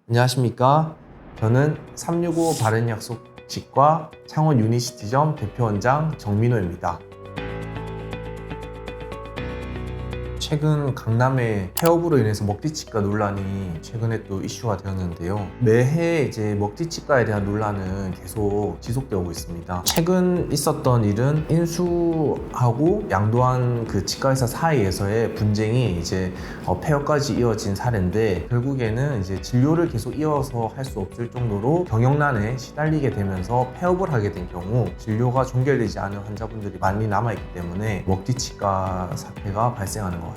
안녕하십니까. 저는 365 바른약속 치과 창원 유니시티점 대표원장 정민호입니다. 최근 강남의 폐업으로 인해서 먹튀치과 논란이 최근에 또 이슈가 되었는데요. 매해 이제 먹튀치과에 대한 논란은 계속 지속되고 있습니다. 최근 있었던 일은 인수하고 양도한 그 치과의사 사이에서의 분쟁이 이제 폐업까지 이어진 사례인데, 결국에는 이제 진료를 계속 이어서 할 수 없을 정도로 경영난에 시달리게 되면서 폐업을 하게 된 경우 진료가 종결되지 않은 환자분들이 많이 남아있기 때문에 먹튀치과 사태가 발생하는 것 같습니다.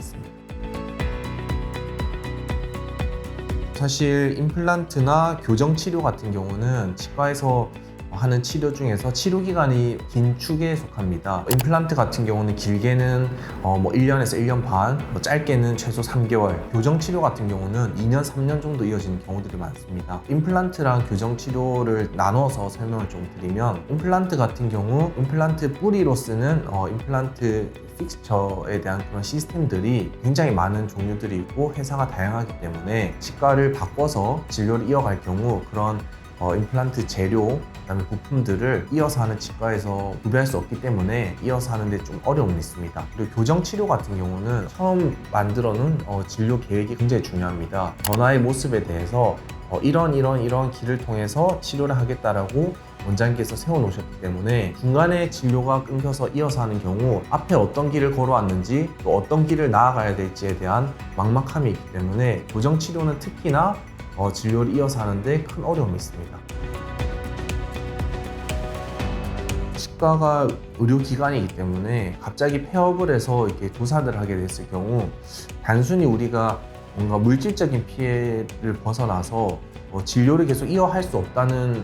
사실 임플란트나 교정치료 같은 경우는 치과에서 하는 치료 중에서 치료 기간이 긴 축에 속합니다. 임플란트 같은 경우는 길게는 1년에서 1년 반, 짧게는 최소 3개월, 교정치료 같은 경우는 2년, 3년 정도 이어지는 경우들이 많습니다. 임플란트랑 교정치료를 나눠서 설명을 좀 드리면, 임플란트 같은 경우 임플란트 뿌리로 쓰는 임플란트 픽스처에 대한 그런 시스템들이 굉장히 많은 종류들이 있고 회사가 다양하기 때문에 치과를 바꿔서 진료를 이어갈 경우 그런 임플란트 재료, 그다음에 부품들을 이어서 하는 치과에서 구비할 수 없기 때문에 이어서 하는데 좀 어려움이 있습니다. 그리고 교정치료 같은 경우는 처음 만들어 놓은 진료 계획이 굉장히 중요합니다. 전화의 모습에 대해서 이런 길을 통해서 치료를 하겠다라고 원장님께서 세워놓으셨기 때문에 중간에 진료가 끊겨서 이어서 하는 경우 앞에 어떤 길을 걸어왔는지 또 어떤 길을 나아가야 될지에 대한 막막함이 있기 때문에 교정치료는 특히나 진료를 이어서 하는데 큰 어려움이 있습니다. 치과가 의료기관이기 때문에 갑자기 폐업을 해서 이렇게 도산을 하게 됐을 경우 단순히 우리가 뭔가 물질적인 피해를 벗어나서 진료를 계속 이어할 수 없다는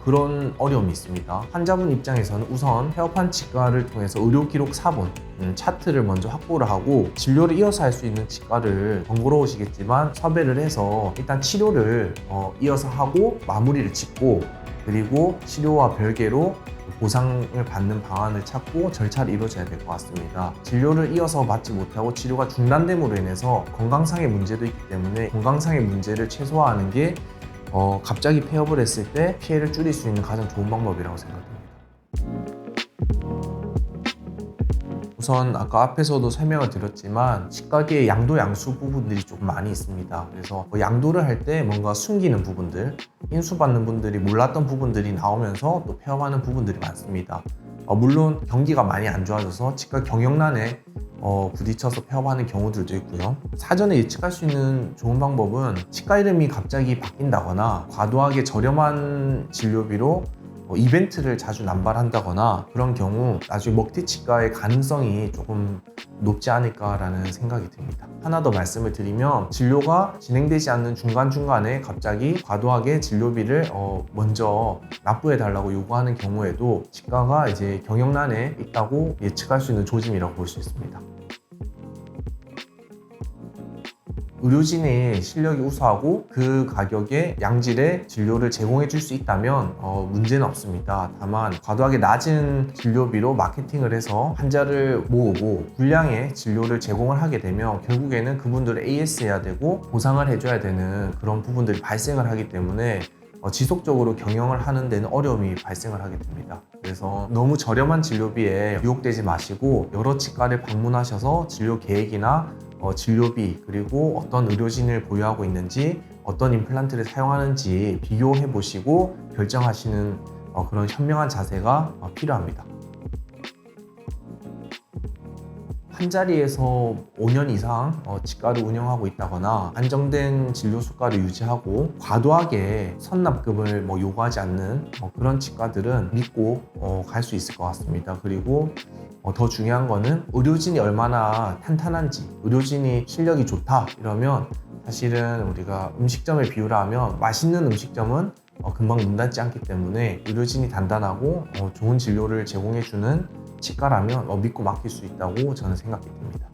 그런 어려움이 있습니다. 환자분 입장에서는 우선 폐업한 치과를 통해서 의료기록 사본, 차트를 먼저 확보를 하고 진료를 이어서 할 수 있는 치과를 번거로우시겠지만 섭외를 해서 일단 치료를 이어서 하고 마무리를 짓고, 그리고 치료와 별개로 보상을 받는 방안을 찾고 절차를 이루어져야 될 것 같습니다. 진료를 이어서 받지 못하고 치료가 중단됨으로 인해서 건강상의 문제도 있기 때문에 건강상의 문제를 최소화하는 게 갑자기 폐업을 했을 때 피해를 줄일 수 있는 가장 좋은 방법이라고 생각합니다. 우선 아까 앞에서도 설명을 드렸지만 치과계에 양도 양수 부분들이 조금 많이 있습니다. 그래서 양도를 할 때 뭔가 숨기는 부분들, 인수받는 분들이 몰랐던 부분들이 나오면서 또 폐업하는 부분들이 많습니다. 물론 경기가 많이 안 좋아져서 치과 경영난에 부딪혀서 폐업하는 경우들도 있고요. 사전에 예측할 수 있는 좋은 방법은 치과 이름이 갑자기 바뀐다거나 과도하게 저렴한 진료비로 이벤트를 자주 남발한다거나 그런 경우 나중에 먹튀치과의 가능성이 조금 높지 않을까라는 생각이 듭니다. 하나 더 말씀을 드리면, 진료가 진행되지 않는 중간중간에 갑자기 과도하게 진료비를 먼저 납부해달라고 요구하는 경우에도 치과가 이제 경영난에 있다고 예측할 수 있는 조짐이라고 볼 수 있습니다. 의료진의 실력이 우수하고 그 가격에 양질의 진료를 제공해 줄 수 있다면 문제는 없습니다. 다만 과도하게 낮은 진료비로 마케팅을 해서 환자를 모으고 불량의 진료를 제공을 하게 되면 결국에는 그분들을 AS해야 되고 보상을 해줘야 되는 그런 부분들이 발생을 하기 때문에 지속적으로 경영을 하는 데는 어려움이 발생을 하게 됩니다. 그래서 너무 저렴한 진료비에 유혹되지 마시고 여러 치과를 방문하셔서 진료 계획이나 진료비, 그리고 어떤 의료진을 보유하고 있는지, 어떤 임플란트를 사용하는지 비교해 보시고 결정하시는 그런 현명한 자세가 필요합니다. 한 자리에서 5년 이상 치과를 운영하고 있다거나 안정된 진료 수가를 유지하고 과도하게 선납금을 요구하지 않는 그런 치과들은 믿고 갈 수 있을 것 같습니다. 그리고 더 중요한 거는 의료진이 얼마나 탄탄한지, 의료진이 실력이 좋다 이러면 사실은 우리가 음식점에 비유를 하면 맛있는 음식점은 금방 문 닫지 않기 때문에 의료진이 단단하고 좋은 진료를 제공해주는 치과라면 믿고 맡길 수 있다고 저는 생각이 듭니다.